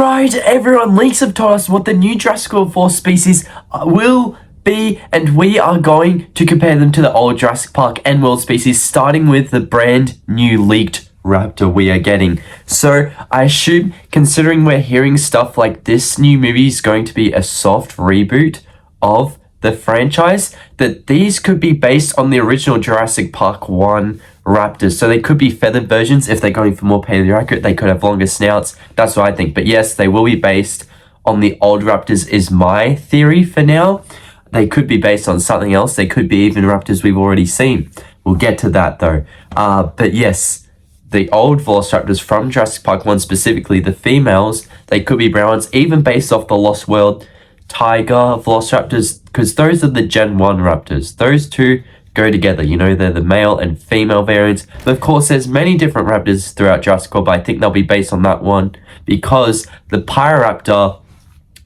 Alright everyone, leaks have told us what the new Jurassic World 4 species will be, and we are going to compare them to the old Jurassic Park and World species, starting with the brand new leaked Raptor we are getting. So I assume, considering we're hearing stuff like this new movie is going to be a soft reboot of the franchise, that these could be based on the original Jurassic Park 1 Raptors. So they could be feathered versions. If they're going for more paleoaccurate, they could have longer snouts. That's what I think. But yes, they will be based on the old Raptors is my theory for now. They could be based on something else. They could be even Raptors we've already seen. We'll get to that though. But yes, the old Velociraptors from Jurassic Park 1 specifically, the females, they could be brown ones, even based off the Lost World Tiger Velociraptors, because those are the Gen 1 Raptors. Those two go together, you know, they're the male and female variants. But of course, there's many different Raptors throughout Jurassic World, but I think they'll be based on that one, because the Pyroraptor,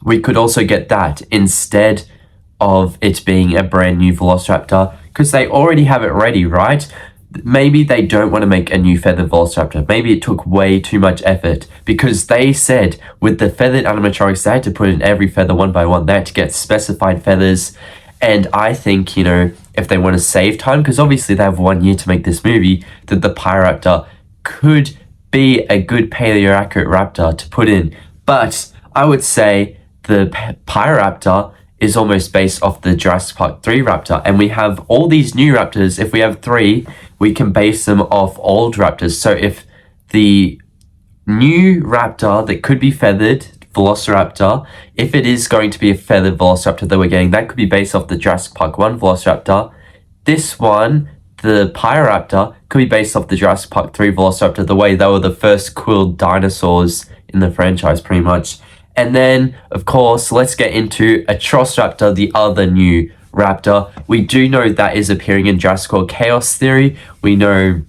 we could also get that instead of it being a brand new Velociraptor, because they already have it ready, right? Maybe they don't want to make a new feathered Velociraptor. Maybe it took way too much effort, because they said with the feathered animatronics, they had to put in every feather one by one. They had to get specified feathers. And I think, you know, if they want to save time, because obviously they have 1 year to make this movie, that the Pyroraptor could be a good paleoaccurate raptor to put in. But I would say the Pyroraptor is almost based off the Jurassic Park 3 Raptor. And we have all these new Raptors. If we have 3, we can base them off old Raptors. So if the new Raptor that could be feathered, Velociraptor, if it is going to be a feathered Velociraptor that we're getting, that could be based off the Jurassic Park 1 Velociraptor. This one, the Pyroraptor, could be based off the Jurassic Park 3 Velociraptor, the way they were the first quilled dinosaurs in the franchise, pretty much. And then, of course, let's get into Atrociraptor, the other new raptor. We do know that is appearing in Jurassic World Chaos Theory. We know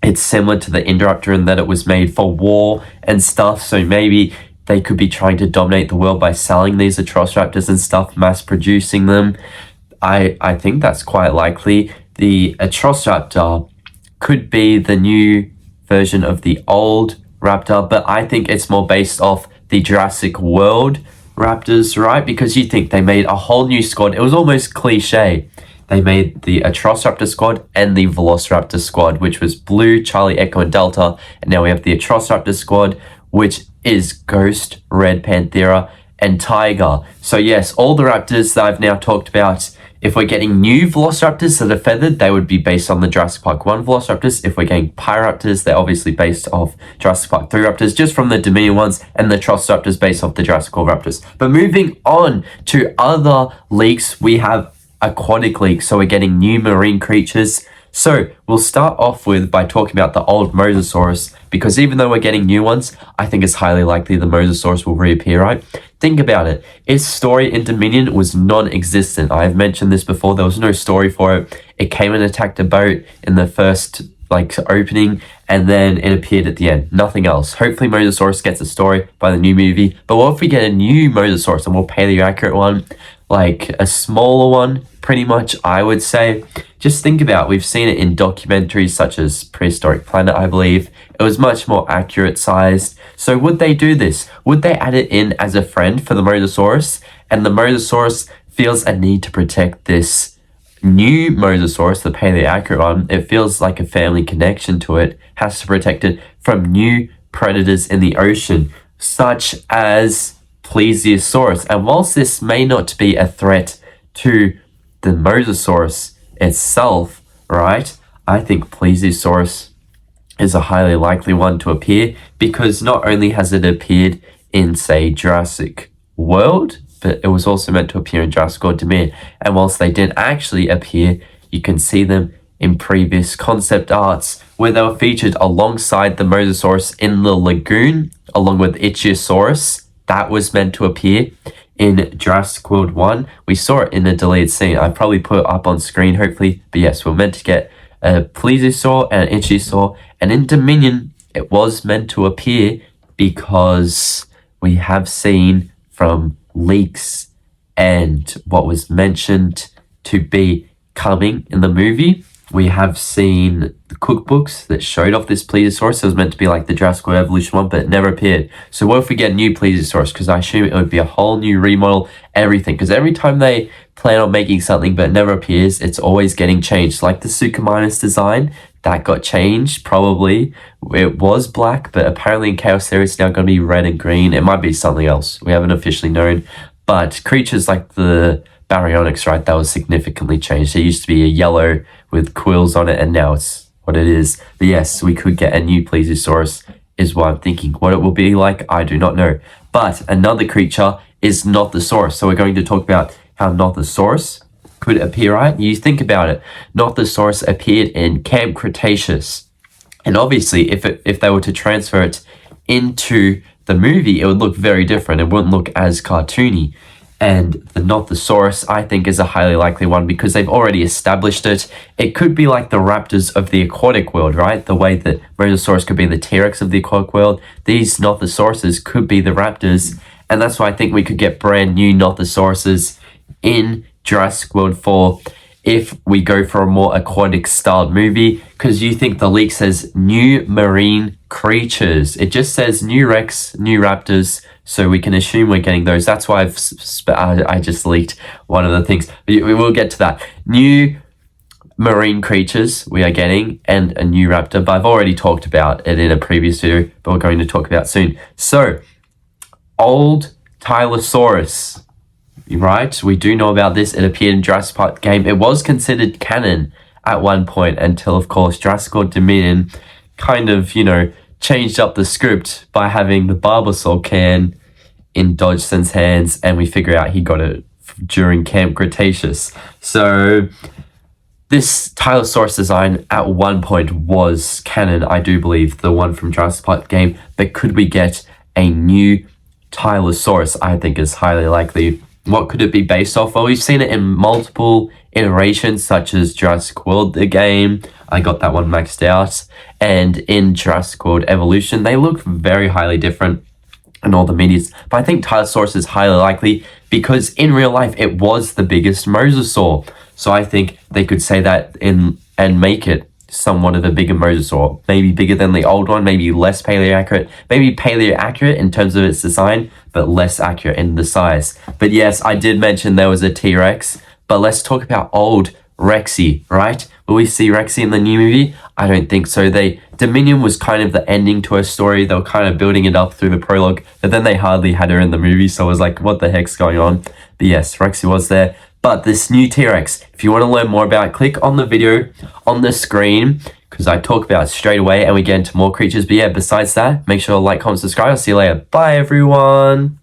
it's similar to the Indoraptor in that it was made for war and stuff, so maybe they could be trying to dominate the world by selling these Atrociraptors and stuff, mass producing them. I think that's quite likely. The Atrociraptor could be the new version of the old Raptor, but I think it's more based off the Jurassic World Raptors, right? Because you think they made a whole new squad. It was almost cliche. They made the Atrociraptor squad and the Velociraptor squad, which was Blue, Charlie, Echo, and Delta. And now we have the Atrociraptor squad, which is Ghost, Red, Panthera, and Tiger. So yes, all the Raptors that I've now talked about, if we're getting new Velociraptors that are feathered, they would be based on the Jurassic Park 1 Velociraptors. If we're getting Pyroraptors, they're obviously based off Jurassic Park 3 Raptors, just from the Dominion ones, and the Atrociraptors based off the Jurassic World Raptors. But moving on to other leaks, we have aquatic leaks, so we're getting new marine creatures. So we'll start off by talking about the old Mosasaurus, because even though we're getting new ones, I think it's highly likely the Mosasaurus will reappear, right? Think about it. Its story in Dominion was non-existent. I've mentioned this before. There was no story for it. It came and attacked a boat in the first opening, and then it appeared at the end. Nothing else. Hopefully Mosasaurus gets a story by the new movie. But what if we get a new Mosasaurus, a more paleoaccurate one, like a smaller one, pretty much, I would say. Just think about, we've seen it in documentaries such as Prehistoric Planet, I believe. It was much more accurate sized. So would they do this? Would they add it in as a friend for the Mosasaurus? And the Mosasaurus feels a need to protect this new Mosasaurus, the paleoaccurate one. It feels like a family connection to it, has to protect it from new predators in the ocean, such as Plesiosaurus. And whilst this may not be a threat to the Mosasaurus itself, right, I think Plesiosaurus is a highly likely one to appear, because not only has it appeared in, say, Jurassic World, but it was also meant to appear in Jurassic World Dominion. And whilst they didn't actually appear, you can see them in previous concept arts where they were featured alongside the Mosasaurus in the lagoon, along with Ichthyosaurus. That was meant to appear in Jurassic World 1. We saw it in a deleted scene. I probably put it up on screen, hopefully. But yes, we're meant to get a Plesiosaur and an Ichthyosaur. And in Dominion, it was meant to appear because we have seen from leaks and what was mentioned to be coming in the movie, we have seen the cookbooks that showed off this Plesiosaurus. It was meant to be like the Jurassic World Evolution one, but it never appeared. So what if we get a new Plesiosaurus? Because I assume it would be a whole new remodel, everything. Because every time they plan on making something but it never appears, it's always getting changed. Like the Suchomimus design, that got changed, probably. It was black, but apparently in Chaos Theory it's now going to be red and green. It might be something else. We haven't officially known. But creatures like the Baryonyx, right, that was significantly changed. It used to be a yellow with quills on it, and now it's what it is. But yes, we could get a new Plesiosaurus, is what I'm thinking. What it will be like, I do not know. But another creature is Nothosaurus. So we're going to talk about how Nothosaurus could appear, right? You think about it. Nothosaurus appeared in Camp Cretaceous. And obviously, if they were to transfer it into the movie, it would look very different. It wouldn't look as cartoony. And the Nothosaurus, I think, is a highly likely one because they've already established it. It could be like the raptors of the aquatic world, right? The way that Mosasaurus could be the T-Rex of the aquatic world. These Nothosauruses could be the raptors. And that's why I think we could get brand new Nothosauruses in Jurassic World 4 if we go for a more aquatic styled movie. Because you think the leak says new marine creatures. It just says new Rex, new Raptors. So we can assume we're getting those. That's why I just leaked one of the things. We will get to that. New marine creatures we are getting and a new raptor. But I've already talked about it in a previous video, but we're going to talk about soon. So, old Tylosaurus, right? We do know about this. It appeared in Jurassic Park game. It was considered canon at one point until, of course, Jurassic World Dominion kind of, changed up the script by having the Bulbasaur can in Dodgson's hands, and we figure out he got it during Camp Cretaceous. So this Tylosaurus design at one point was canon, I do believe, the one from Jurassic Park game. But could we get a new Tylosaurus? I think is highly likely. What could it be based off? Well, we've seen it in multiple iterations, such as Jurassic World, the game. I got that one maxed out. And in Jurassic World Evolution, they look very highly different in all the medias. But I think Tylosaurus is highly likely because in real life, it was the biggest mosasaur. So I think they could say that and make it somewhat of a bigger mosasaur. Maybe bigger than the old one, maybe less paleo-accurate. Maybe paleo-accurate in terms of its design, but less accurate in the size. But yes, I did mention there was a T-Rex. But let's talk about old Rexy, right? Will we see Rexy in the new movie? I don't think so. Dominion was kind of the ending to her story. They were kind of building it up through the prologue, but then they hardly had her in the movie, so I was like, what the heck's going on? But yes, Rexy was there. But this new T-Rex, if you want to learn more about it, click on the video on the screen, because I talk about it straight away and we get into more creatures. But yeah, besides that, make sure to like, comment, subscribe. I'll see you later. Bye, everyone.